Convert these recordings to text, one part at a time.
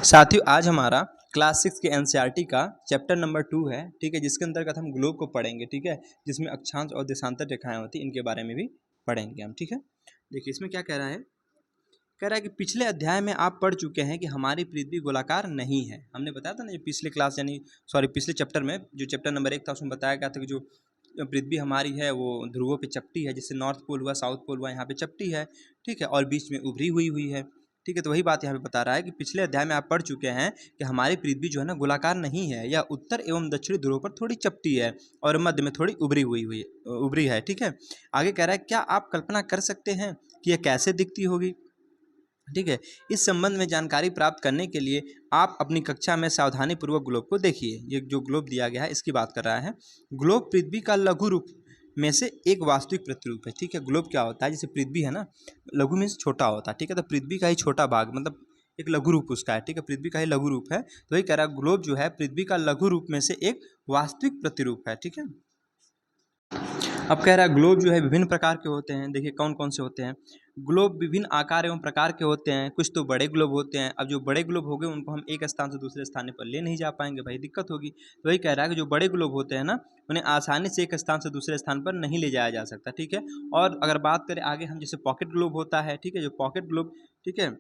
साथियों आज हमारा क्लास 6 के एनसीईआरटी का चैप्टर नंबर 2 है, ठीक है, जिसके अंतर्गत हम ग्लोब को पढ़ेंगे, ठीक है, जिसमें अक्षांश और देशांतर रेखाएं होती हैं, इनके बारे में भी पढ़ेंगे हम, ठीक है। देखिए इसमें क्या कह रहा है कि पिछले अध्याय में आप पढ़ चुके हैं कि हमारी पृथ्वी गोलाकार नहीं है। हमने बताया था ना, जो पिछले क्लास पिछले चैप्टर में जो चैप्टर नंबर 1 था उसमें बताया गया था कि जो पृथ्वी हमारी है वो ध्रुवों पे चपटी है, जैसे नॉर्थ पोल हुआ, साउथ पोल हुआ, यहाँ पे चपटी है, ठीक है, और बीच में उभरी हुई है, ठीक है। तो वही बात यहाँ पे बता रहा है कि पिछले अध्याय में आप पढ़ चुके हैं कि हमारी पृथ्वी जो है ना गोलाकार नहीं है, या उत्तर एवं दक्षिणी ध्रुवों पर थोड़ी चपटी है और मध्य में थोड़ी उभरी है, ठीक है। आगे कह रहा है, क्या आप कल्पना कर सकते हैं कि यह कैसे दिखती होगी, ठीक है। इस संबंध में जानकारी प्राप्त करने के लिए आप अपनी कक्षा में सावधानी पूर्वक ग्लोब को देखिए। ये जो ग्लोब दिया गया है इसकी बात कर रहा है। ग्लोब पृथ्वी का लघु रूप में से एक वास्तविक प्रतिरूप है, ठीक है। ग्लोब क्या होता है, जैसे पृथ्वी है ना, लघु मीन्स छोटा होता है, ठीक है। तो पृथ्वी का ही छोटा भाग मतलब एक लघु रूप उसका है, ठीक है, पृथ्वी का ही लघु रूप है। तो वही कह रहा है ग्लोब जो है पृथ्वी का लघु रूप में से एक वास्तविक प्रतिरूप है, ठीक है। अब कह रहा है ग्लोब जो है विभिन्न प्रकार के होते हैं। देखिए कौन कौन से होते हैं। ग्लोब विभिन्न आकार एवं प्रकार के होते हैं। कुछ तो बड़े ग्लोब होते हैं। अब जो बड़े ग्लोब हो गए उनको हम एक स्थान से दूसरे स्थान पर ले नहीं जा पाएंगे, भाई दिक्कत होगी। तो वही कह रहा है कि जो बड़े ग्लोब होते हैं ना, उन्हें आसानी से एक स्थान से दूसरे स्थान पर नहीं ले जाया जा सकता, ठीक है। और अगर बात करें आगे हम, जैसे पॉकेट ग्लोब होता है, ठीक है, जो पॉकेट ग्लोब, ठीक है,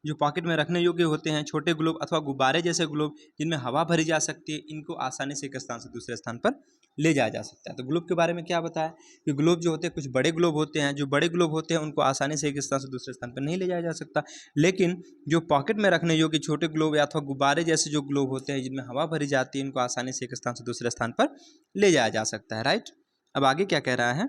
जो पॉकेट में रखने योग्य होते हैं, छोटे ग्लोब अथवा गुब्बारे जैसे ग्लोब जिनमें हवा भरी जा सकती है, इनको आसानी से एक स्थान से दूसरे स्थान पर ले जाया जा सकता है। तो ग्लोब के बारे में क्या बताया कि ग्लोब जो होते हैं, कुछ बड़े ग्लोब होते हैं। जो बड़े ग्लोब होते हैं उनको आसानी से एक स्थान से दूसरे स्थान पर नहीं ले जाया जा सकता, लेकिन जो पॉकेट में रखने योग्य छोटे ग्लोब या अथवा गुब्बारे जैसे जो ग्लोब होते हैं जिनमें हवा भरी जाती है, इनको आसानी से एक स्थान से दूसरे स्थान पर ले जाया जा सकता है, राइट। अब आगे क्या कह रहा है,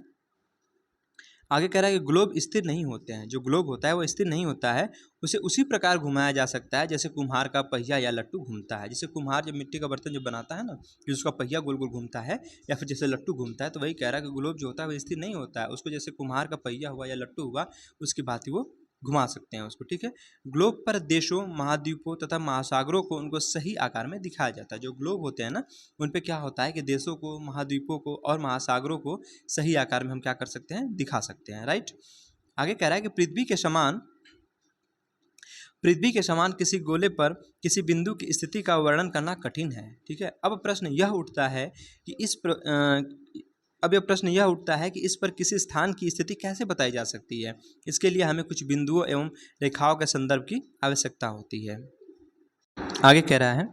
आगे कह रहा है कि ग्लोब स्थिर नहीं होते हैं। जो ग्लोब होता है वो स्थिर नहीं होता है, उसे उसी प्रकार घुमाया जा सकता है जैसे कुम्हार का पहिया या लट्टू घूमता है। जैसे कुम्हार जब मिट्टी का बर्तन जब बनाता है ना, जो उसका पहिया गोल गोल घूमता है, या फिर जैसे लट्टू घूमता है, तो वही कह रहा है कि ग्लोब जो होता है वो स्थिर नहीं होता है, उसको जैसे कुम्हार का पहिया हुआ या लट्टू हुआ उसकी भांति वो घुमा सकते हैं उसको, ठीक है। ग्लोब पर देशों, महाद्वीपों तथा महासागरों को उनको सही आकार में दिखाया जाता है। जो ग्लोब होते हैं ना, उन पे क्या होता है कि देशों को, महाद्वीपों को और महासागरों को सही आकार में हम क्या कर सकते हैं, दिखा सकते हैं, राइट। आगे कह रहा है कि पृथ्वी के समान किसी गोले पर किसी बिंदु की स्थिति का वर्णन करना कठिन है, ठीक है। अब प्रश्न यह उठता है कि इस पर किसी स्थान की स्थिति कैसे बताई जा सकती है। इसके लिए हमें कुछ बिंदुओं एवं रेखाओं के संदर्भ की आवश्यकता होती है। आगे कह रहा है,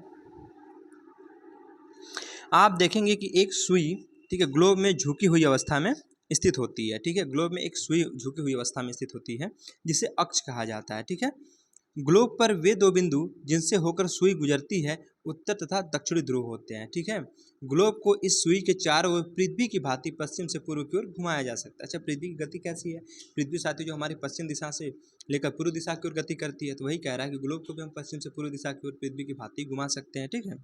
आप देखेंगे कि एक सुई, ठीक है, ग्लोब में झुकी हुई अवस्था में स्थित होती है, ठीक है। ग्लोब में एक सुई झुकी हुई अवस्था में स्थित होती है जिसे अक्ष कहा जाता है, ठीक है। ग्लोब पर वे दो बिंदु जिनसे होकर सुई गुजरती है उत्तर तथा दक्षिणी ध्रुव होते हैं, ठीक है। ग्लोब को इस सुई के चारों ओर पृथ्वी की भांति पश्चिम से पूर्व की ओर घुमाया जा सकता है। अच्छा, पृथ्वी की गति कैसी है? पृथ्वी साथी जो हमारी पश्चिम दिशा से लेकर पूर्व दिशा की ओर गति करती है, तो वही कह रहा है कि ग्लोब को भी हम पश्चिम से पूर्व दिशा की ओर पृथ्वी की भांति घुमा सकते हैं, ठीक है।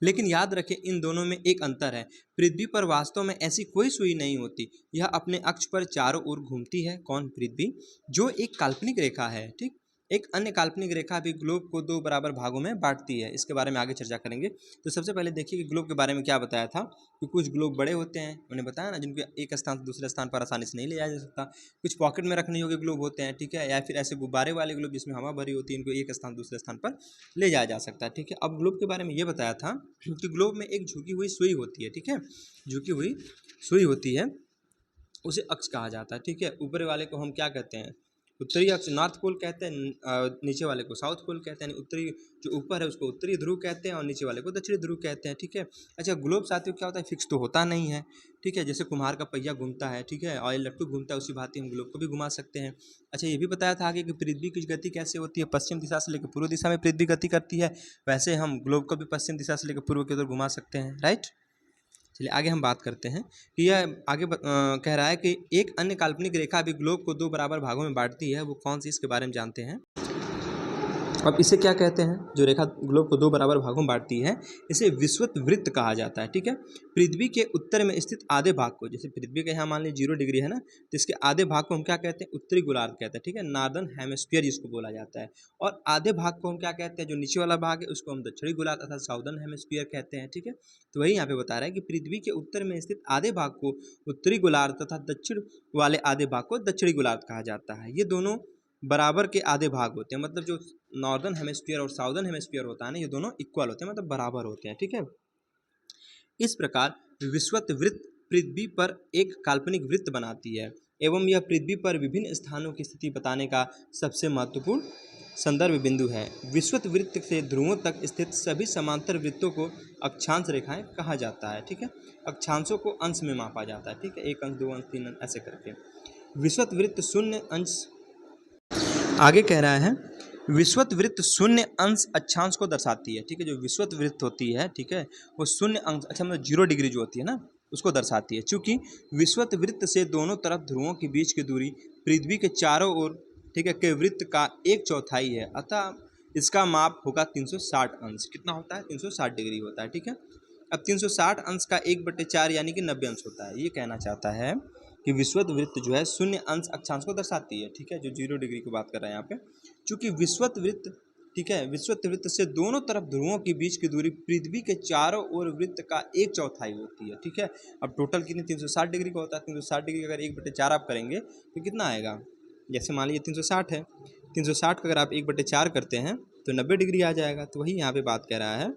लेकिन याद रखें इन दोनों में एक अंतर है। पृथ्वी पर वास्तव में ऐसी कोई सुई नहीं होती, यह अपने अक्ष पर चारों ओर घूमती है। कौन? पृथ्वी, जो एक काल्पनिक रेखा है, ठीक। एक अन्य काल्पनिक रेखा भी ग्लोब को दो बराबर भागों में बांटती है। इसके बारे में आगे चर्चा करेंगे। तो सबसे पहले देखिए कि ग्लोब के बारे में क्या बताया था कि कुछ ग्लोब बड़े होते हैं, उन्हें बताया ना, जिनको एक स्थान से दूसरे स्थान पर आसानी से नहीं ले जाया जा सकता। कुछ पॉकेट में रखने योग्य ग्लोब होते हैं, ठीक है, या फिर ऐसे गुब्बारे वाले ग्लोब जिसमें हवा भरी होती है, इनको एक स्थान दूसरे स्थान पर ले जाया जा सकता है, ठीक है। अब ग्लोब के बारे में ये बताया था कि ग्लोब में एक झुकी हुई सुई होती है, ठीक है, झुकी हुई सुई होती है, उसे अक्ष कहा जाता है, ठीक है। ऊपर वाले को हम क्या कहते हैं? उत्तरी अक्ष, नॉर्थ पोल कहते हैं। नीचे वाले को साउथ पोल कहते हैं। उत्तरी जो ऊपर है उसको उत्तरी ध्रुव कहते हैं और नीचे वाले को दक्षिणी ध्रुव कहते हैं, ठीक है। अच्छा, ग्लोब साथियों क्या होता है? फिक्स तो होता नहीं है, ठीक है। जैसे कुम्हार का पहिया घूमता है, ठीक है, और ये लट्टू घूमता है, उसी भांति हम ग्लोब को भी घुमा सकते हैं। अच्छा, ये भी बताया था आगे कि पृथ्वी की गति कैसे होती है? पश्चिम दिशा से लेकर पूर्व दिशा में पृथ्वी गति करती है, वैसे हम ग्लोब को भी पश्चिम दिशा से लेकर पूर्व की ओर घुमा सकते हैं, राइट। चलिए आगे हम बात करते हैं कि यह कह रहा है कि एक अन्य काल्पनिक रेखा भी ग्लोब को दो बराबर भागों में बांटती है। वो कौन सी, इसके बारे में जानते हैं। अब इसे क्या कहते हैं? जो रेखा ग्लोब को दो बराबर भागों में बांटती है, इसे विषुवत वृत्त कहा जाता है, ठीक है। पृथ्वी के उत्तर में स्थित आधे भाग को, जैसे पृथ्वी का यहाँ मान लीजिए 0 डिग्री है ना, तो इसके आधे भाग को हम क्या कहते हैं? उत्तरी गोलार्ध कहते हैं, ठीक है, नॉर्दर्न हेमिस्फीयर जिसको बोला जाता है। और आधे भाग को हम क्या कहते हैं? जो नीचे वाला भाग है उसको हम दक्षिणी गोलार्ध अर्थात साउदर्न हेमिस्फीयर कहते हैं, ठीक है। तो वही यहाँ पे बता रहा है कि पृथ्वी के उत्तर में स्थित आधे भाग को उत्तरी गोलार्ध तथा दक्षिण वाले आधे भाग को दक्षिणी गोलार्ध कहा जाता है। ये दोनों बराबर के आधे भाग होते हैं, मतलब जो नॉर्दर्न हेमिस्फीयर और साउदर्न हेमिस्फीयर होता है ना, ये दोनों इक्वल होते हैं, मतलब बराबर होते हैं, ठीक है। इस प्रकार विषुवत वृत्त पृथ्वी पर एक काल्पनिक वृत्त बनाती है एवं यह पृथ्वी पर विभिन्न स्थानों की स्थिति बताने का सबसे महत्वपूर्ण संदर्भ बिंदु है। विषुवत वृत्त से ध्रुवों तक स्थित सभी समांतर वृत्तों को अक्षांश रेखाएं कहा जाता है, ठीक है। अक्षांशों को अंश में मापा जाता है, ठीक है, 1 अंश 2 अंश 3 अंश ऐसे करके। विषुवत वृत्त शून्य अंश, आगे कह रहा है विषुवत वृत्त शून्य अंश अक्षांश को दर्शाती है, ठीक है। जो विषुवत वृत्त होती है, ठीक है, वो शून्य अंश, अच्छा मतलब 0 डिग्री जो होती है ना, उसको दर्शाती है। चूंकि विषुवत वृत्त से दोनों तरफ ध्रुवों के बीच की दूरी पृथ्वी के चारों ओर, ठीक है, के वृत्त का 1/4 है, अतः इसका माप होगा 360 अंश। कितना होता है? 360 डिग्री होता है, ठीक है। अब 360 अंश का 1/4 यानी कि 90 अंश होता है। ये कहना चाहता है कि विषुवत वृत्त जो है शून्य अंश अक्षांश को दर्शाती है, ठीक है, जो 0 डिग्री की बात कर रहे हैं यहाँ पे। चूंकि विषुवत वृत्त, ठीक है, विषुवत वृत्त से दोनों तरफ ध्रुवों के बीच की दूरी पृथ्वी के चारों ओर वृत्त का 1/4 होती है, ठीक है। अब टोटल कितनी 360 डिग्री का होता है। 360 डिग्री का अगर 1/4 आप करेंगे तो कितना आएगा? जैसे मान लीजिए 360 है, 360 का अगर आप 1/4 करते हैं तो 90 डिग्री आ जाएगा। तो वही यहाँ पे बात कह रहा है,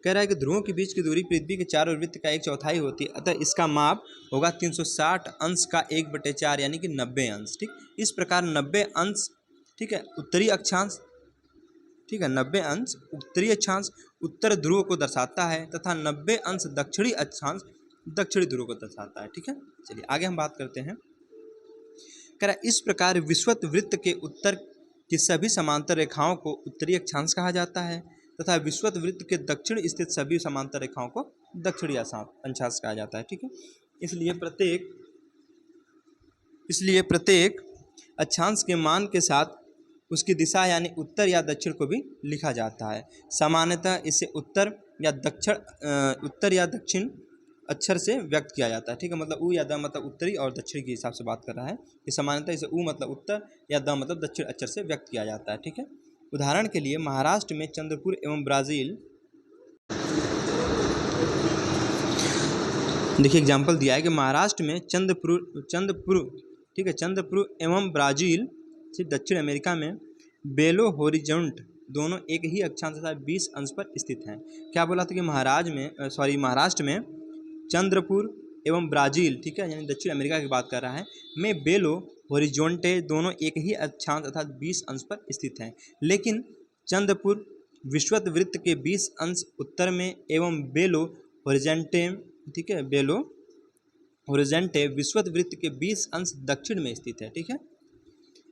कह रहा है कि ध्रुवों के बीच की दूरी पृथ्वी के चारों वृत्त का 1/4 होती है, अतः इसका माप होगा 360 अंश का 1/4 यानी कि 90 अंश, ठीक। इस प्रकार 90 अंश, ठीक है, उत्तरी अक्षांश, ठीक है, 90 अंश उत्तरी अक्षांश उत्तर ध्रुव को दर्शाता है तथा 90 अंश दक्षिणी अक्षांश दक्षिणी ध्रुव को दर्शाता है, ठीक है। चलिए आगे हम बात करते हैं। कह रहा है इस प्रकार विषुवत वृत्त के उत्तर की सभी समांतर रेखाओं को उत्तरी अक्षांश कहा जाता है तथा विषुवत वृत्त के दक्षिण स्थित सभी समांतर रेखाओं को दक्षिणी अक्षांश कहा जाता है, ठीक है। इसलिए प्रत्येक अक्षांश के मान के साथ उसकी दिशा यानी उत्तर या दक्षिण को भी लिखा जाता है। सामान्यतः इसे उत्तर या दक्षिण अक्षर से व्यक्त किया जाता है, ठीक है। मतलब उ या द मतलब उत्तरी और दक्षिणी के हिसाब से बात कर रहा है कि सामान्यतः इसे उ मतलब उत्तर या द मतलब दक्षिण अक्षर से व्यक्त किया जाता है, ठीक है। उदाहरण के लिए महाराष्ट्र में चंद्रपुर एवं ब्राज़ील, देखिए एग्जाम्पल दिया है कि महाराष्ट्र में चंद्रपुर, ठीक है, चंद्रपुर एवं ब्राज़ील से दक्षिण अमेरिका में बेलो होरिजोंट दोनों एक ही अक्षांश तथा 20 अंश पर स्थित हैं। क्या बोला था कि महाराष्ट्र में चंद्रपुर एवं ब्राज़ील, ठीक है, यानी दक्षिण अमेरिका की बात कर रहा है, में बेलो होरिजोंटे दोनों एक ही अक्षांश अर्थात 20 अंश पर स्थित हैं। लेकिन चंद्रपुर विषुवत वृत्त के 20 अंश उत्तर में एवं बेलो होरिजेंटे, ठीक है, बेलो होरिजेंटे विषुवत वृत्त के 20 अंश दक्षिण में स्थित है, ठीक है।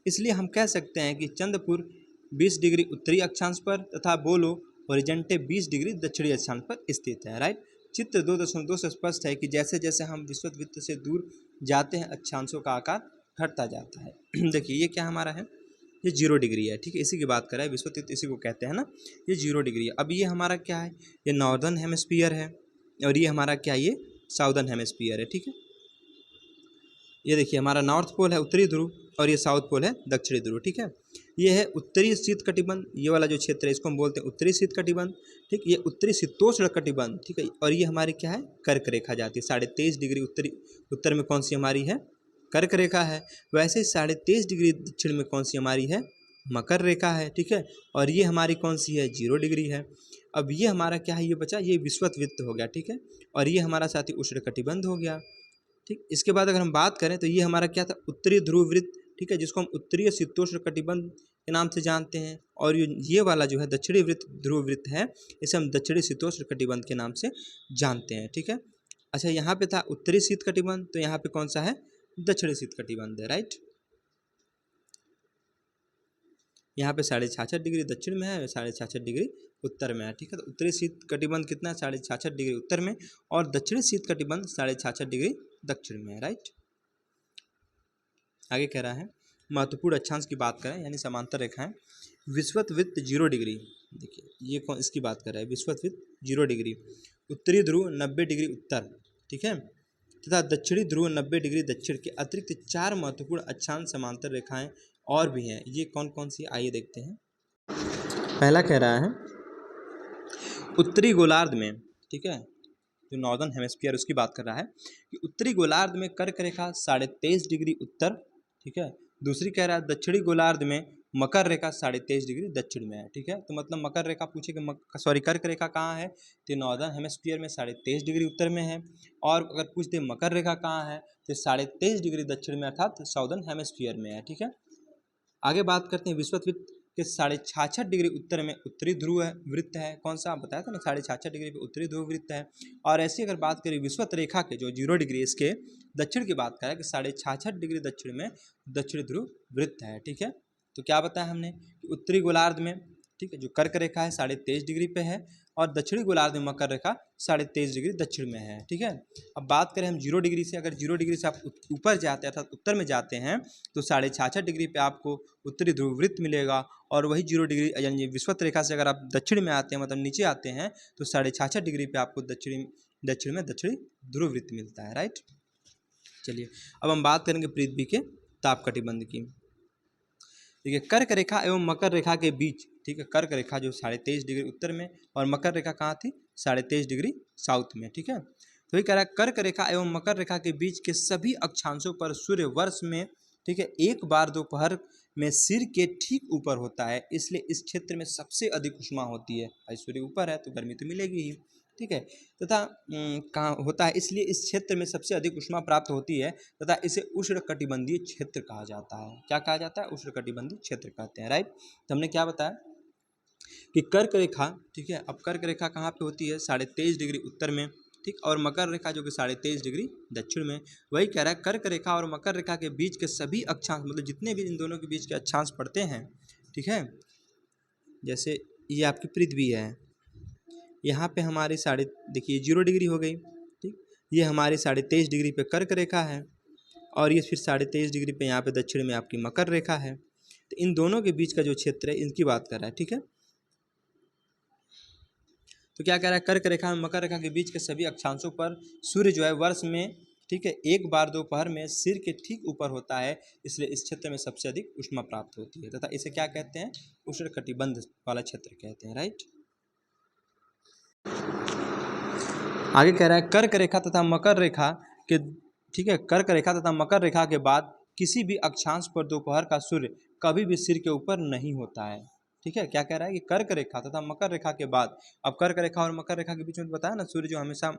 इसलिए हम कह सकते हैं कि चंद्रपुर 20 डिग्री उत्तरी अक्षांश पर तथा बोलो होरिजेंटे 20 डिग्री दक्षिणी अक्षांश पर स्थित है, राइट। चित्र 2.2 से स्पष्ट है कि जैसे जैसे हम विषुवत वृत्त से दूर जाते हैं अक्षांशों का आकार घटता जाता है। देखिए ये क्या हमारा है, ये 0 डिग्री है, ठीक है, इसी की बात कर रहा है। विषुवत वृत्त इसी को कहते हैं ना, ये 0 डिग्री है। अब ये हमारा क्या है, ये नॉर्दर्न हेमिस्फीयर है और ये हमारा क्या, ये साउदर्न हेमिस्फीयर है, ठीक है। ये देखिए हमारा नॉर्थ पोल है उत्तरी ध्रुव और ये साउथ पोल है दक्षिणी ध्रुव, ठीक है। ये है उत्तरी शीत कटिबंध, ये वाला जो क्षेत्र है इसको हम बोलते हैं उत्तरी शीत कटिबंध, ठीक। ये उत्तरी शीतोष्ण कटिबंध, ठीक है। और ये हमारी क्या है, कर्क रेखा जाती है। 23.5 डिग्री उत्तर में कौन सी हमारी है, कर्क रेखा है। वैसे 23.5 डिग्री दक्षिण में कौन सी हमारी है, मकर रेखा है, ठीक है। और ये हमारी कौन सी है, 0 डिग्री है। अब ये हमारा क्या है, ये बचा, ये विषुवत वृत्त हो गया, ठीक है। और ये हमारा साथी उष्ण कटिबंध हो गया, ठीक। इसके बाद अगर हम बात करें तो ये हमारा क्या था, उत्तरी ध्रुव वृत्त, ठीक है, जिसको हम उत्तरीय शीतोष्ण कटिबंध के नाम से जानते हैं। और ये वाला जो है दक्षिणी वृत्त, ध्रुव वृत्त है, इसे हम दक्षिणी शीतोष्ण कटिबंध के नाम से जानते हैं, ठीक है। अच्छा यहाँ पे था उत्तरी शीत कटिबंध, तो यहाँ पे कौन सा है, दक्षिणी शीत कटिबंध है, राइट। यहाँ पे 66.5 डिग्री दक्षिण में है, 66.5 डिग्री उत्तर में है, ठीक है। तो उत्तरी शीत कटिबंध कितना है, 66.5 डिग्री उत्तर में, और दक्षिणी शीत कटिबंध 66.5 डिग्री दक्षिण में है, राइट। आगे कह रहा है महत्वपूर्ण अक्षांश की बात करें यानी समांतर रेखाएं, विषुवत वृत्त 0 डिग्री, देखिए ये कौन इसकी बात कर रहा है, विषुवत वृत्त 0 डिग्री, उत्तरी ध्रुव 90 डिग्री उत्तर, ठीक है, तथा दक्षिणी ध्रुव 90 डिग्री दक्षिण के अतिरिक्त 4 महत्वपूर्ण अक्षांश समांतर रेखाएं और भी हैं। ये कौन कौन सी, आइए देखते हैं। पहला कह रहा है उत्तरी गोलार्ध में, ठीक है, जो नॉर्दर्न हेमिस्फीयर उसकी बात कर रहा है कि उत्तरी गोलार्ध में कर्क रेखा 23.5 डिग्री उत्तर, ठीक है। दूसरी कह रहा है दक्षिणी गोलार्ध में मकर रेखा 23.5 डिग्री दक्षिण में है, ठीक है। तो मतलब मकर रेखा पूछे कि कर्क रेखा कहाँ है, तो नॉर्दर्न हेमिस्फीयर में 23.5 डिग्री उत्तर में है। और अगर पूछते मकर रेखा कहाँ है, तो 23.5 डिग्री दक्षिण में अर्थात साउदर्न हेमिस्फीयर में है, ठीक है। आगे बात करते हैं विषुवत के 66.5 डिग्री उत्तर में उत्तरी ध्रुव वृत्त है। कौन सा, आप बताया था ना, 66.5 डिग्री पे उत्तरी ध्रुव वृत्त है। और ऐसी अगर बात करें विषुवत रेखा के जो 0 डिग्री इसके दक्षिण की बात करें कि 66.5 डिग्री दक्षिण में दक्षिणी ध्रुव वृत्त है, ठीक है। तो क्या बताया हमने कि उत्तरी गोलार्ध में, ठीक है, जो कर्क रेखा है 23.5 डिग्री पे है और दक्षिणी गोलार्ध में मकर रेखा 23.5 डिग्री दक्षिण में है, ठीक है। अब बात करें हम 0 डिग्री से, अगर 0 डिग्री से आप ऊपर जाते हैं अर्थात उत्तर में जाते हैं तो 66.5 डिग्री पे आपको उत्तरी ध्रुव वृत्त मिलेगा। और वही 0 डिग्री यानी विषुवत रेखा से अगर आप दक्षिण में आते हैं, मतलब नीचे आते हैं, तो 66.5 डिग्री पे आपको दक्षिण में दक्षिणी ध्रुव वृत्त मिलता है, राइट। चलिए अब हम बात करेंगे पृथ्वी के ताप कटिबंध की। ठीक है, कर्क रेखा एवं मकर रेखा के बीच, ठीक है, कर्क रेखा जो 23.5 डिग्री उत्तर में और मकर रेखा कहाँ थी, 23.5 डिग्री साउथ में, ठीक है। तो ये कह रहा है कर्क रेखा एवं मकर रेखा के बीच के सभी अक्षांशों पर सूर्य वर्ष में, ठीक है, एक बार दोपहर में सिर के ठीक ऊपर होता है, इसलिए इस क्षेत्र में सबसे अधिक उष्मा होती है। भाई सूर्य ऊपर है तो गर्मी तो मिलेगी ही, ठीक है। तथा कहाँ होता है, इसलिए इस क्षेत्र में सबसे अधिक उष्मा प्राप्त होती है तथा इसे उष्णकटिबंधीय क्षेत्र कहा जाता है। क्या कहा जाता है, उष्णकटिबंधीय क्षेत्र कहते हैं, राइट। तो हमने क्या बताया कि कर्क रेखा, ठीक है, अब कर्क रेखा कहाँ पे होती है, 23.5 डिग्री उत्तर में, ठीक, और मकर रेखा जो कि 23.5 डिग्री दक्षिण में। वही कह रहा है कर्क रेखा और मकर रेखा के बीच के सभी अक्षांश, मतलब जितने भी इन दोनों के बीच के अक्षांश पड़ते हैं, ठीक है, जैसे ये आपकी पृथ्वी है, यहाँ पे हमारी देखिए 0 डिग्री हो गई, ठीक, ये हमारी 23.5 डिग्री पे कर्क रेखा है और ये फिर 23.5 डिग्री पे यहाँ पे दक्षिण में आपकी मकर रेखा है। तो इन दोनों के बीच का जो क्षेत्र है इनकी बात कर रहा है, ठीक है। तो क्या कह रहा है, कर्क रेखा और मकर रेखा के बीच के सभी अक्षांशों पर सूर्य जो है वर्ष में, ठीक है, एक बार दोपहर में सिर के ठीक ऊपर होता है, इसलिए इस क्षेत्र में सबसे अधिक उष्मा प्राप्त होती है तथा इसे क्या कहते हैं, उष्णकटिबंध वाला क्षेत्र कहते हैं, राइट। आगे कह रहा है कर्क रेखा तथा मकर रेखा के, ठीक है, कर्क रेखा तथा मकर रेखा के बाद किसी भी अक्षांश पर दोपहर का सूर्य कभी भी सिर के ऊपर नहीं होता है, ठीक है। क्या कह रहा है कि कर्क रेखा तथा मकर रेखा के बाद, अब कर्क रेखा और मकर रेखा के बीच में बताया ना, सूर्य जो हमेशा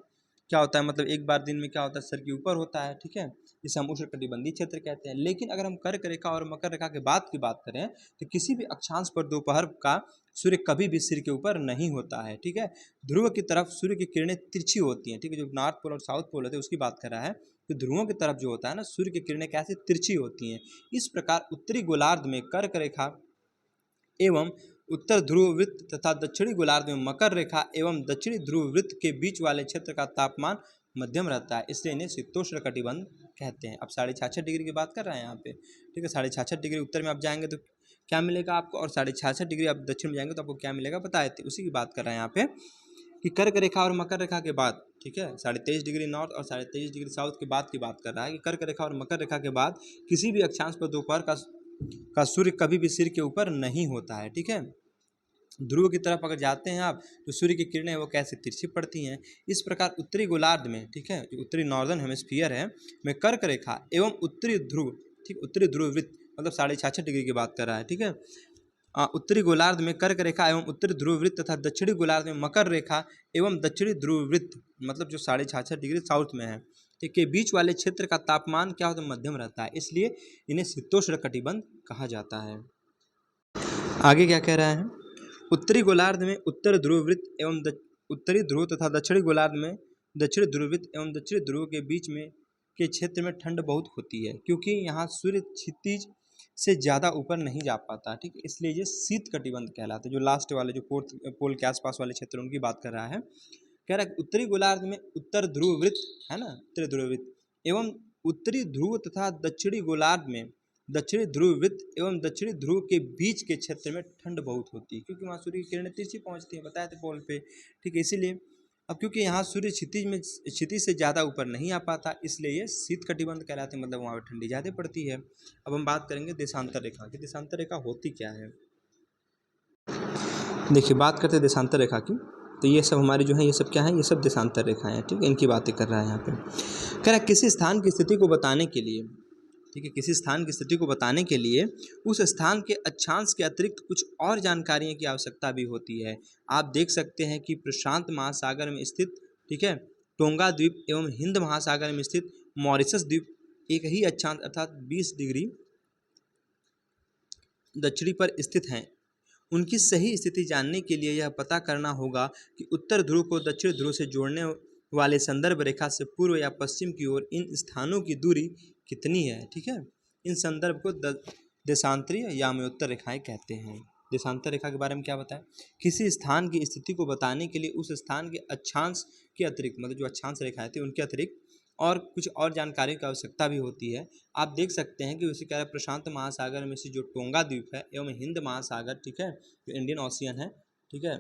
क्या होता है, मतलब एक बार दिन में क्या होता है, सर के ऊपर होता है, ठीक है, जिसे हम उष्णकटिबंधीय क्षेत्र कहते हैं। लेकिन अगर हम कर्क रेखा और मकर रेखा के बाद की बात करें तो किसी भी अक्षांश पर दोपहर का सूर्य कभी भी सिर के ऊपर नहीं होता है, ठीक है। ध्रुव की तरफ सूर्य की किरणें तिरछी होती हैं, ठीक है, जो नॉर्थ पोल और साउथ पोल होते हैं उसकी बात कर रहा है कि ध्रुवों की तरफ जो होता है ना, सूर्य की किरणें कैसे तिरछी होती हैं। इस प्रकार उत्तरी गोलार्ध में कर्क रेखा एवं उत्तर ध्रुव वृत्त तथा दक्षिणी गोलार्ध में मकर रेखा एवं दक्षिणी ध्रुव वृत्त के बीच वाले क्षेत्र का तापमान मध्यम रहता है, इसलिए इन्हें शीतोष्ण कटिबंध कहते हैं। अब 66.5 डिग्री की बात कर रहे हैं यहाँ पे, ठीक है, 66.5 डिग्री उत्तर में आप जाएंगे तो क्या मिलेगा आपको, और 66.5 डिग्री आप दक्षिण में जाएंगे तो आपको क्या मिलेगा बताए थे, उसी की बात कर रहे हैं यहाँ पे कि कर्क रेखा और मकर रेखा के बाद, ठीक है, 23.5 डिग्री नॉर्थ और 23.5 डिग्री साउथ के बाद की बात कर रहा है कि कर्क रेखा और मकर रेखा के बाद किसी भी अक्षांश पर दोपहर का सूर्य कभी भी सिर के ऊपर नहीं होता है, ठीक है। ध्रुव की तरफ अगर जाते हैं आप तो सूर्य की किरणें वो कैसे तिरछी पड़ती हैं। इस प्रकार उत्तरी गोलार्ध में, ठीक है, जो उत्तरी नॉर्दर्न हेमिस्फीयर है में कर्क रेखा एवं उत्तरी ध्रुव, ठीक, उत्तरी ध्रुव वृत्त मतलब 66.5 डिग्री की बात कर रहा है, ठीक है। उत्तरी गोलार्ध में कर्क रेखा एवं उत्तरी ध्रुव वृत्त तथा दक्षिणी गोलार्ध में मकर रेखा एवं दक्षिणी ध्रुव वृत्त मतलब जो 66.5 डिग्री साउथ में है, ठीक है, बीच वाले क्षेत्र का तापमान क्या होता है, मध्यम रहता है, इसलिए इन्हें शीतोष्ण कटिबंध कहा जाता है। आगे क्या कह रहा है, उत्तरी गोलार्ध में उत्तर ध्रुव वृत्त एवं उत्तरी ध्रुव तथा दक्षिणी गोलार्ध में दक्षिणी ध्रुव वृत्त एवं दक्षिणी ध्रुव के बीच में के क्षेत्र में ठंड बहुत होती है, क्योंकि यहाँ सूर्य क्षितिज से ज़्यादा ऊपर नहीं जा पाता, ठीक है, इसलिए ये शीत कटिबंध कहलाते हैं। जो लास्ट वाले जो पोल के आसपास वाले क्षेत्र उनकी बात कर रहा है। कह रहा है उत्तरी गोलार्ध में उत्तर ध्रुव वृत्त है ना, उत्तरी ध्रुव वृत्त एवं उत्तरी ध्रुव तथा दक्षिणी गोलार्ध में दक्षिणी ध्रुव वृत्त एवं दक्षिणी ध्रुव के बीच के क्षेत्र में ठंड बहुत होती है, क्योंकि वहाँ सूर्य की किरणें तिरछी पहुँचती हैं, बताए थे पोल पे, ठीक है, इसीलिए। अब क्योंकि यहाँ सूर्य क्षितिज से ज़्यादा ऊपर नहीं आ पाता, इसलिए ये शीत कटिबंध कहलाते हैं, मतलब वहाँ पर ठंडी ज़्यादा पड़ती है। अब हम बात करेंगे देशांतर रेखा की। देशांतर रेखा होती क्या है, देखिए बात करते हैं देशांतर रेखा की। तो ये सब हमारी जो है ये सब क्या है, ये सब देशांतर रेखाएं हैं, ठीक है, इनकी बातें कर रहा है यहाँ पे। कह रहा है किसी स्थान की स्थिति को बताने के लिए, ठीक है, किसी स्थान की स्थिति को बताने के लिए उस स्थान के अक्षांश के अतिरिक्त कुछ और जानकारियों की आवश्यकता भी होती है। आप देख सकते हैं कि प्रशांत महासागर में स्थित, ठीक है, टोंगा द्वीप एवं हिंद महासागर में स्थित मॉरिशस द्वीप एक ही अक्षांश अर्थात 20 डिग्री दक्षिणी पर स्थित हैं। उनकी सही स्थिति जानने के लिए यह पता करना होगा कि उत्तर ध्रुव को दक्षिण ध्रुव से जोड़ने वाले संदर्भ रेखा से पूर्व या पश्चिम की ओर इन स्थानों की दूरी कितनी है, ठीक है। इन संदर्भ को देशांतरीय याम्योत्तर रेखाएं कहते हैं। देशांतर रेखा के बारे में क्या बताएं, किसी स्थान की स्थिति को बताने के लिए उस स्थान के अक्षांश के अतिरिक्त, मतलब जो अक्षांश रेखाएं थी उनके अतिरिक्त और कुछ और जानकारी की आवश्यकता भी होती है। आप देख सकते हैं कि उसी कह रहे प्रशांत महासागर में से जो टोंगा द्वीप है एवं हिंद महासागर, ठीक है, जो इंडियन ओशियन है, ठीक है,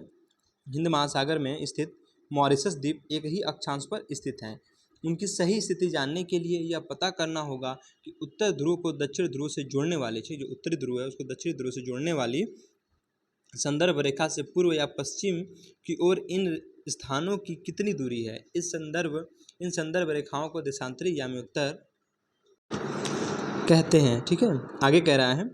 हिंद महासागर में स्थित मॉरिशस द्वीप एक ही अक्षांश पर स्थित हैं। उनकी सही स्थिति जानने के लिए यह पता करना होगा कि उत्तर ध्रुव को दक्षिण ध्रुव से जोड़ने वाली, जो उत्तरी ध्रुव है उसको दक्षिणी ध्रुव से जोड़ने वाली संदर्भ रेखा से पूर्व या पश्चिम की ओर इन स्थानों की कितनी दूरी है। इन संदर्भ रेखाओं को देशांतरी याम्योत्तर कहते हैं, ठीक है। आगे कह रहा है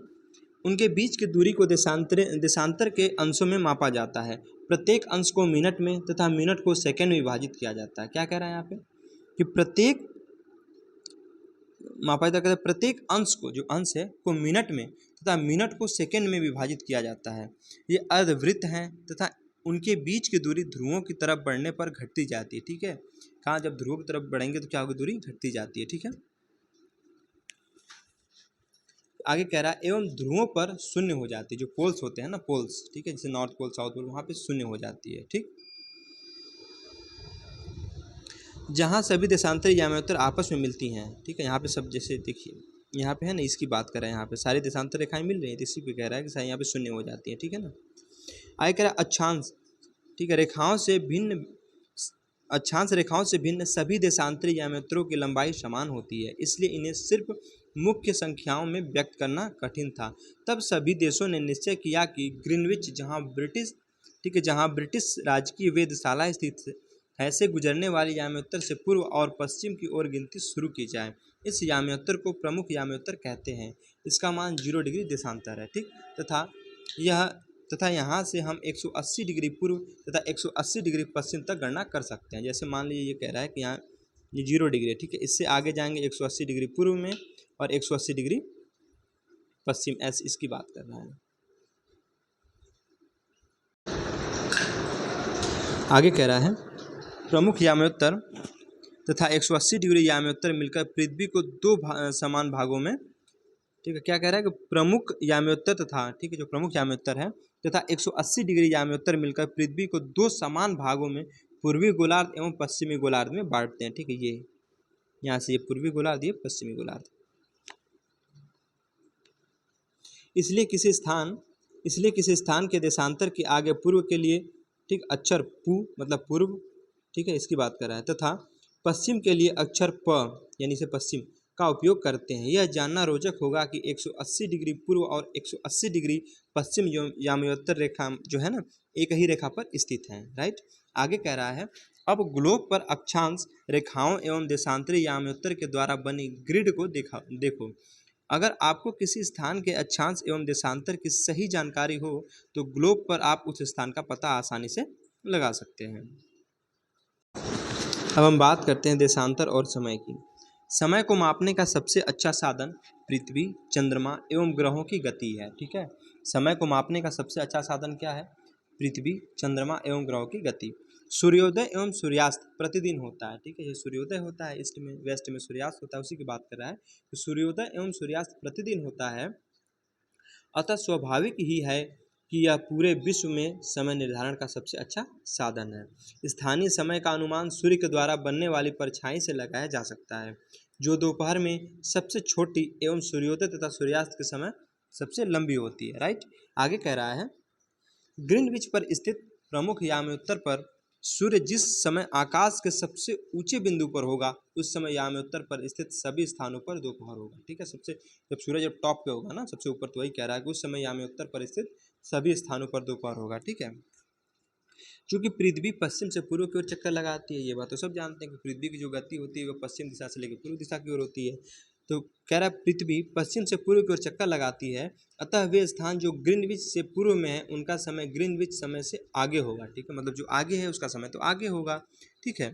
उनके बीच की दूरी को देशांतर के अंशों में मापा जाता है। प्रत्येक अंश को मिनट में तथा मिनट को सेकंड में विभाजित किया जाता है। क्या कह रहा है यहाँ पे कि प्रत्येक मापा जाता है, प्रत्येक अंश को, जो अंश है, को मिनट में तथा मिनट को सेकंड में विभाजित किया जाता है। ये अर्धवृत्त हैं तथा उनके बीच की दूरी ध्रुवों की तरफ बढ़ने पर घटती जाती है, ठीक है। कहाँ, जब ध्रुवों की तरफ बढ़ेंगे तो क्या होगी, दूरी घटती जाती है, ठीक है। आगे कह रहा है एवं ध्रुवों पर शून्य हो जाती है, जो पोल्स होते हैं ना, पोल्स, ठीक है, जैसे नॉर्थ पोल साउथ पोल, वहाँ पे शून्य हो जाती है, ठीक। जहाँ सभी देशांतर याम्योत्तर आपस में मिलती हैं, ठीक है, यहाँ पे सब, जैसे देखिए यहाँ पे है ना, इसकी बात कर रहे हैं, यहाँ पे सारी देशांतर रेखाएं मिल रही हैं, तो इसी पे कह रहा है कि यहाँ पे शून्य हो जाती है, ठीक है ना। आगे कह रहा है अक्षांश, ठीक है, अक्षांश रेखाओं से भिन्न सभी देशांतरी याम्योत्तरों की लंबाई समान होती है, इसलिए इन्हें सिर्फ मुख्य संख्याओं में व्यक्त करना कठिन था। तब सभी देशों ने निश्चय किया कि ग्रीनविच, जहाँ ब्रिटिश राजकीय वेधशाला स्थित है, से गुजरने वाली याम्योत्तर से पूर्व और पश्चिम की ओर गिनती शुरू की जाए। इस याम्योत्तर को प्रमुख याम्योत्तर कहते हैं। इसका मान 0 डिग्री देशांतर है, ठीक, तथा यहाँ से हम 180 डिग्री पूर्व तथा 180 डिग्री पश्चिम तक गणना कर सकते हैं। जैसे मान लीजिए ये कह रहा है कि यहाँ ये 0 डिग्री है, ठीक है, इससे आगे जाएंगे 180 डिग्री पूर्व में और 180 डिग्री पश्चिम, ऐसे इसकी बात कर रहा है। आगे कह रहा है प्रमुख याम्योत्तर तथा 180 डिग्री याम्योत्तर मिलकर पृथ्वी को दो समान भागों में, ठीक है, क्या कह रहा है कि प्रमुख याम्योत्तर तथा, ठीक है, जो प्रमुख याम्योत्तर है तथा 180 डिग्री याम्योत्तर मिलकर पृथ्वी को दो समान भागों में पूर्वी गोलार्ध एवं पश्चिमी गोलार्ध में बांटते हैं, ठीक है। ये यहाँ से ये पूर्वी गोलार्ध, ये पश्चिमी गोलार्ध। इसलिए किसी स्थान के देशांतर के आगे पूर्व के लिए, ठीक, अक्षर पू मतलब पूर्व, ठीक है, इसकी बात कर रहा है, तथा पश्चिम के लिए अक्षर प यानी से पश्चिम का उपयोग करते हैं। यह जानना रोचक होगा कि 180 डिग्री पूर्व और 180 डिग्री पश्चिम याम्योत्तर रेखा जो है ना, एक ही रेखा पर स्थित हैं, राइट। आगे कह रहा है अब ग्लोब पर अक्षांश रेखाओं एवं देशांतरी याम्योत्तर के द्वारा बनी ग्रिड को देखो। अगर आपको किसी स्थान के अक्षांश एवं देशांतर की सही जानकारी हो तो ग्लोब पर आप उस स्थान का पता आसानी से लगा सकते हैं। अब हम बात करते हैं देशांतर और समय की। समय को मापने का सबसे अच्छा साधन पृथ्वी, चंद्रमा एवं ग्रहों की गति है, ठीक है। समय को मापने का सबसे अच्छा साधन क्या है, पृथ्वी, चंद्रमा एवं ग्रहों की गति। सूर्योदय एवं सूर्यास्त प्रतिदिन होता है, ठीक है। ये सूर्योदय होता है ईस्ट में, वेस्ट में सूर्यास्त होता है, उसी की बात कर रहा है। तो सूर्योदय एवं सूर्यास्त प्रतिदिन होता है, अतः स्वाभाविक ही है कि यह पूरे विश्व में समय निर्धारण का सबसे अच्छा साधन है। स्थानीय समय का अनुमान सूर्य के द्वारा बनने वाली परछाई से लगाया जा सकता है, जो दोपहर में सबसे छोटी एवं सूर्योदय तथा सूर्यास्त के समय सबसे लंबी होती है, राइट। आगे कह रहा है ग्रीनविच पर स्थित प्रमुख याम्योत्तर पर सूर्य जिस समय आकाश के सबसे ऊंचे बिंदु पर होगा उस समय याम्योत्तर पर स्थित सभी स्थानों पर दोपहर होगा, ठीक है। जब सूर्य जब टॉप पे होगा ना, सबसे ऊपर, तो वही कह रहा है कि उस समय याम्योत्तर पर स्थित सभी स्थानों पर दोपहर होगा, ठीक है। क्योंकि पृथ्वी पश्चिम से पूर्व की ओर चक्कर लगाती है, ये बात तो सब जानते हैं कि पृथ्वी की जो गति होती है वो पश्चिम दिशा से लेकर पूर्व दिशा की ओर होती है। तो कह रहा है पृथ्वी पश्चिम से पूर्व की ओर चक्कर लगाती है, अतः वे स्थान जो ग्रीनविच से पूर्व में है उनका समय ग्रीनविच समय से आगे होगा, ठीक है, मतलब जो आगे है उसका समय तो आगे होगा, ठीक है।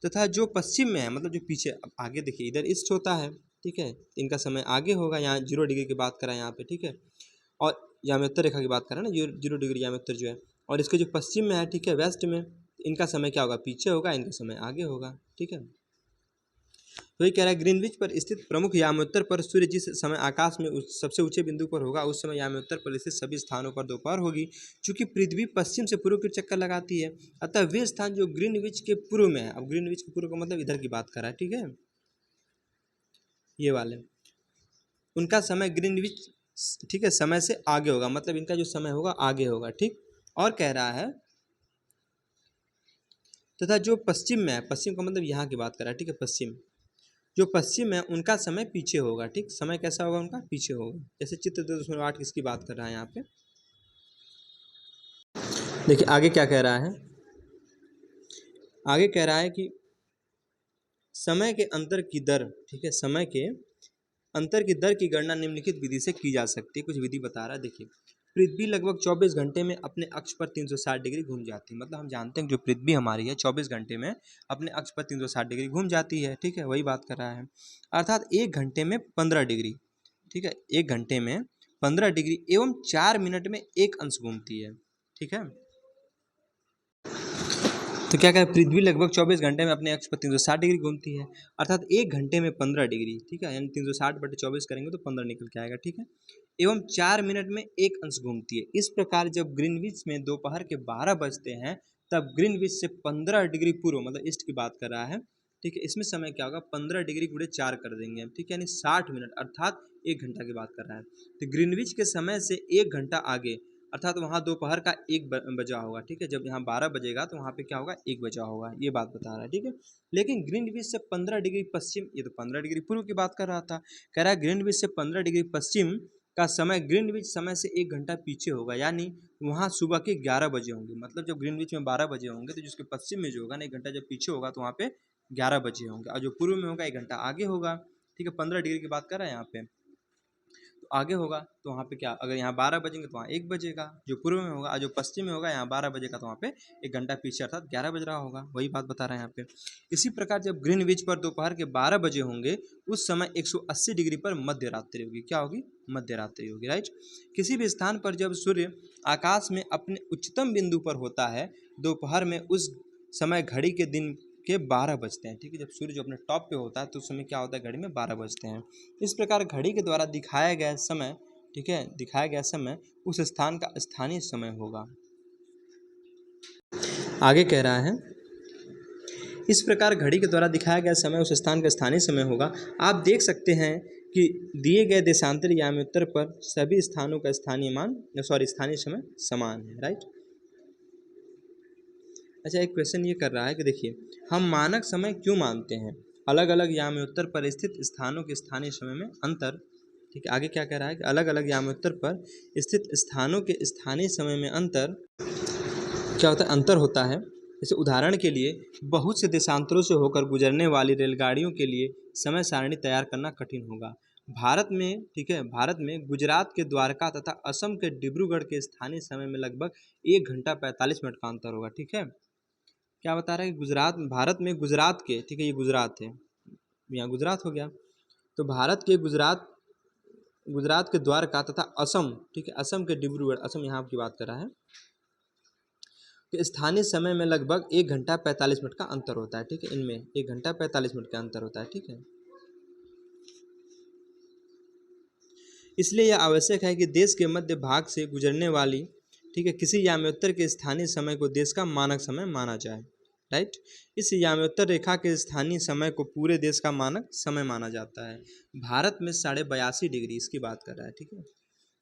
तथा जो पश्चिम में है मतलब जो पीछे, अब आगे देखिए इधर ईस्ट होता है, ठीक है, इनका समय आगे होगा, यहाँ 0 डिग्री की बात करा यहाँ पे, ठीक है, और याम्योत्तर रेखा की बात करें ना, 0 डिग्री याम्योत्तर जो है, और इसके जो पश्चिम में है, ठीक है, वेस्ट में, इनका समय क्या होगा, पीछे होगा, इनका समय आगे होगा, ठीक है। तो ये कह रहा है ग्रीनविच पर स्थित प्रमुख याम्योत्तर पर सूर्य जिस समय आकाश में सबसे ऊंचे बिंदु पर होगा उस समय याम्योत्तर पर स्थित सभी स्थानों पर दोपहर होगी। चूंकि पृथ्वी पश्चिम से पूर्व की चक्कर लगाती है, अतः वे स्थान जो ग्रीनविच के पूर्व में है, अब ग्रीनविच के पूर्व का मतलब इधर की बात कर रहा है, ठीक है, ये वाले, उनका समय ग्रीनविच, ठीक है, समय से आगे होगा, मतलब इनका जो समय होगा आगे होगा, ठीक। और कह रहा है तथा जो पश्चिम में है, पश्चिम का मतलब यहाँ की बात कर रहा है, ठीक है, पश्चिम, जो पश्चिम है उनका समय पीछे होगा, ठीक, समय कैसा होगा उनका, पीछे होगा। जैसे चित्र 2.8 किसकी बात कर रहा है यहाँ पे, देखिए आगे क्या कह रहा है, आगे कह रहा है कि समय के अंतर की दर, ठीक है, समय के अंतर की दर की गणना निम्नलिखित विधि से की जा सकती है, कुछ विधि बता रहा है। देखिए पृथ्वी लगभग 24 घंटे में अपने अक्ष पर 360 डिग्री घूम जाती है, मतलब हम जानते हैं कि जो पृथ्वी हमारी है 24 घंटे में अपने अक्ष पर 360 डिग्री घूम जाती है, ठीक है, वही बात कर रहा है। अर्थात 1 घंटे में 15 डिग्री, ठीक है, 1 घंटे में 15 डिग्री एवं 4 मिनट में 1 अंश घूमती है, ठीक है। तो क्या कहें, पृथ्वी लगभग 24 घंटे में अपने अक्ष पर 360 डिग्री घूमती है, अर्थात 1 घंटे में 15 डिग्री, ठीक है, यानी 360/24 करेंगे तो 15 निकल के आएगा, ठीक है, एवं 4 मिनट में 1 अंश घूमती है। इस प्रकार जब ग्रीनविच में दोपहर के 12 बजते हैं तब ग्रीनविच से 15 डिग्री पूर्व, मतलब ईस्ट की बात कर रहा है, ठीक है, इसमें समय क्या होगा, 15 डिग्री गुणे 4 कर देंगे हम, ठीक है, यानी 60 मिनट, अर्थात 1 घंटा की बात कर रहा है। तो ग्रीनविच के समय से 1 घंटा आगे, अर्थात वहाँ दोपहर का 1 बजा होगा, ठीक है, जब यहाँ 12 बजेगा तो वहाँ पे क्या होगा, 1 बजा होगा, ये बात बता रहा है, ठीक है। लेकिन ग्रीनविच से 15 डिग्री पश्चिम, ये तो 15 डिग्री पूर्व की बात कर रहा था, कह रहा है ग्रीनविच से 15 डिग्री पश्चिम का समय ग्रीनविच समय से 1 घंटा पीछे होगा, यानी वहाँ सुबह के 11 बजे होंगे, मतलब जब ग्रीनविच में 12 बजे होंगे तो जिसके पश्चिम में जो होगा ना 1 घंटा जब पीछे होगा तो वहाँ पे 11 बजे होंगे, और जो पूर्व में होगा 1 घंटा आगे होगा, ठीक है, 15 डिग्री की बात कर रहा है यहाँ पे, तो आगे होगा तो वहाँ पे क्या, अगर यहाँ 12 बजेंगे तो वहाँ 1 बजेगा, जो पूर्व में होगा, और जो पश्चिम में होगा यहाँ 12 बजेगा तो वहाँ पे 1 घंटा पीछे अर्थात 11 बज रहा होगा, वही बात बता रहे हैं यहाँ पे। इसी प्रकार जब ग्रीनविच पर दोपहर के 12 बजे होंगे उस समय 180 डिग्री पर मध्य रात्रि होगी, क्या होगी, मध्य रात्रि होगी, राइट। किसी भी स्थान पर जब सूर्य आकाश में अपने उच्चतम बिंदु पर होता है दोपहर में उस समय घड़ी के दिन के 12 बजते हैं, ठीक है, जब सूर्य जो अपने टॉप पे होता है तो उस समय क्या होता है, घड़ी में 12 बजते हैं। इस प्रकार घड़ी के द्वारा दिखाया गया समय, ठीक है, दिखाया गया समय उस स्थान का स्थानीय समय होगा। आगे कह रहा है इस प्रकार घड़ी के द्वारा दिखाया गया समय उस स्थान का स्थानीय समय होगा। आप देख सकते हैं कि दिए गए देशांतर याम्योत्तर पर सभी स्थानों का स्थानीय समय समान है, राइट। अच्छा, एक क्वेश्चन ये कर रहा है कि देखिए हम मानक समय क्यों मानते हैं, अलग अलग याम्योत्तर पर स्थित स्थानों के स्थानीय समय में अंतर, ठीक है, आगे क्या कह रहा है कि अलग अलग याम्योत्तर पर स्थित स्थानों के स्थानीय समय में अंतर क्या होता है, अंतर होता है। जैसे उदाहरण के लिए बहुत से देशांतरों से होकर गुजरने वाली रेलगाड़ियों के लिए समय सारणी तैयार करना कठिन होगा। भारत में, ठीक है, भारत में गुजरात के द्वारका तथा असम के डिब्रूगढ़ के स्थानीय समय में लगभग 1 घंटा 45 मिनट का अंतर होगा, ठीक है। क्या बता रहा है कि गुजरात, भारत में गुजरात के, ठीक है, ये गुजरात है, यहाँ गुजरात हो गया, तो भारत के गुजरात के द्वारका तथा असम, ठीक है, असम के डिब्रूगढ़, असम यहाँ की बात कर रहा है, कि स्थानीय समय में लगभग 1 घंटा 45 मिनट का अंतर होता है, ठीक है, इनमें 1 घंटा 45 मिनट का अंतर होता है, ठीक है। इसलिए यह आवश्यक है कि देश के मध्य भाग से गुजरने वाली, ठीक है, किसी याम्योत्तर के स्थानीय समय को देश का मानक समय माना जाए, राइट। इस याम्योत्तर रेखा के स्थानीय समय को पूरे देश का मानक समय माना जाता है। भारत में 82.5 डिग्री, इसकी बात कर रहा है, ठीक है,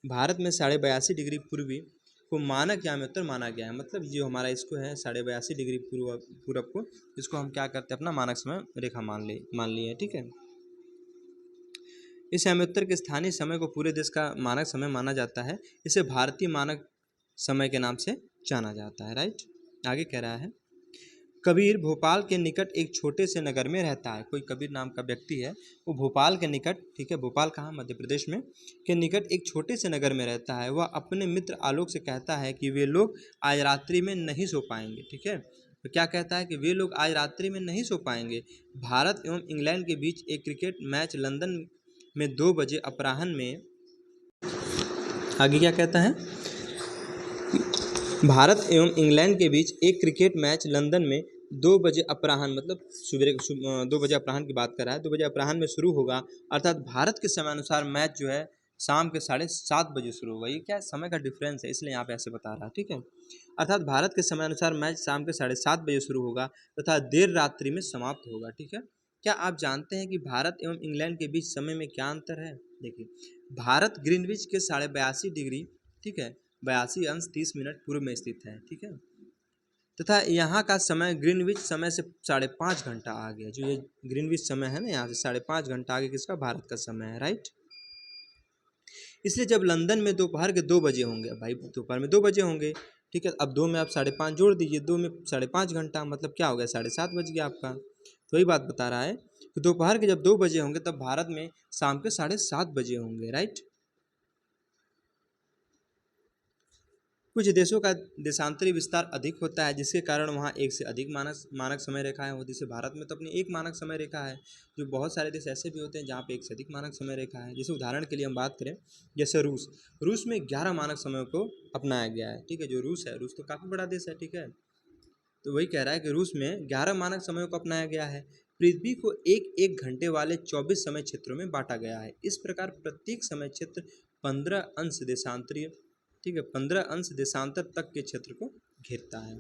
भारत में 82.5 डिग्री पूर्वी को मानक याम्योत्तर माना गया है, मतलब जो हमारा इसको है 82.5 डिग्री पूरब को, इसको हम क्या करते हैं, अपना मानक समय रेखा मान लिए, ठीक है। इस याम्योत्तर के स्थानीय समय को पूरे देश का मानक समय माना जाता है। इसे भारतीय मानक समय के नाम से जाना जाता है। राइट, आगे कह रहा है कबीर भोपाल के निकट एक छोटे से नगर में रहता है। कोई कबीर नाम का व्यक्ति है, वो भोपाल के निकट, ठीक है, भोपाल कहाँ, मध्य प्रदेश में, के निकट एक छोटे से नगर में रहता है। वह अपने मित्र आलोक से कहता है कि वे लोग आज रात्रि में नहीं सो पाएंगे। ठीक है, तो क्या कहता है कि वे लोग आज रात्रि में नहीं सो पाएंगे। भारत एवं इंग्लैंड के बीच एक क्रिकेट मैच लंदन में 2 बजे अपराह्न में, आगे क्या कहता है, भारत एवं इंग्लैंड के बीच एक क्रिकेट मैच लंदन में 2 बजे अपराह्न, मतलब सुबह 2 बजे अपराह्न की बात कर रहा है, 2 बजे अपराह्न में शुरू होगा। अर्थात भारत के समयानुसार मैच जो है शाम के 7:30 बजे शुरू होगा। ये क्या समय का डिफरेंस है, इसलिए यहाँ पे ऐसे बता रहा है। ठीक है, अर्थात भारत के समयानुसार मैच शाम के 7:30 बजे शुरू होगा तथा देर रात्रि में समाप्त होगा। ठीक है, क्या आप जानते हैं कि भारत एवं इंग्लैंड के बीच समय में क्या अंतर है? देखिए, भारत ग्रीनविच के 82.5 डिग्री, ठीक है, 82°30' पूर्व में स्थित है। ठीक है, तथा यहाँ का समय ग्रीनविच समय से 5.5 घंटा आगे है। जो ये ग्रीनविच समय है ना, यहाँ से 5.5 घंटा आगे किसका, भारत का समय है। राइट, इसलिए जब लंदन में दोपहर के 2 बजे होंगे, भाई दोपहर में 2 बजे होंगे, ठीक है, अब 2 में आप 5.5 जोड़ दीजिए, 2 में 5.5 घंटा, मतलब क्या हो गया, 7:30 बज गया आपका। तो वही बात बता रहा है कि दोपहर के जब 2 बजे होंगे तब भारत में शाम के 7:30 बजे होंगे। राइट, कुछ देशों का देशांतरी विस्तार अधिक होता है, जिसके कारण वहाँ एक से अधिक मानक समय रेखाएं होती है। जैसे भारत में तो अपनी एक मानक समय रेखा है, जो बहुत सारे देश ऐसे भी होते हैं जहाँ पे एक से अधिक मानक समय रेखा है। जैसे उदाहरण के लिए हम बात करें, जैसे रूस में 11 मानक समयों को अपनाया गया है। ठीक है, जो रूस है, रूस तो काफ़ी बड़ा देश है। ठीक है, तो वही कह रहा है कि रूस में 11 मानक समयों को अपनाया गया है। पृथ्वी को एक घंटे वाले 24 समय क्षेत्रों में बांटा गया है। इस प्रकार प्रत्येक समय क्षेत्र 15 अंश देशांतरीय, ठीक है, 15 अंश देशांतर तक के क्षेत्र को घेरता है।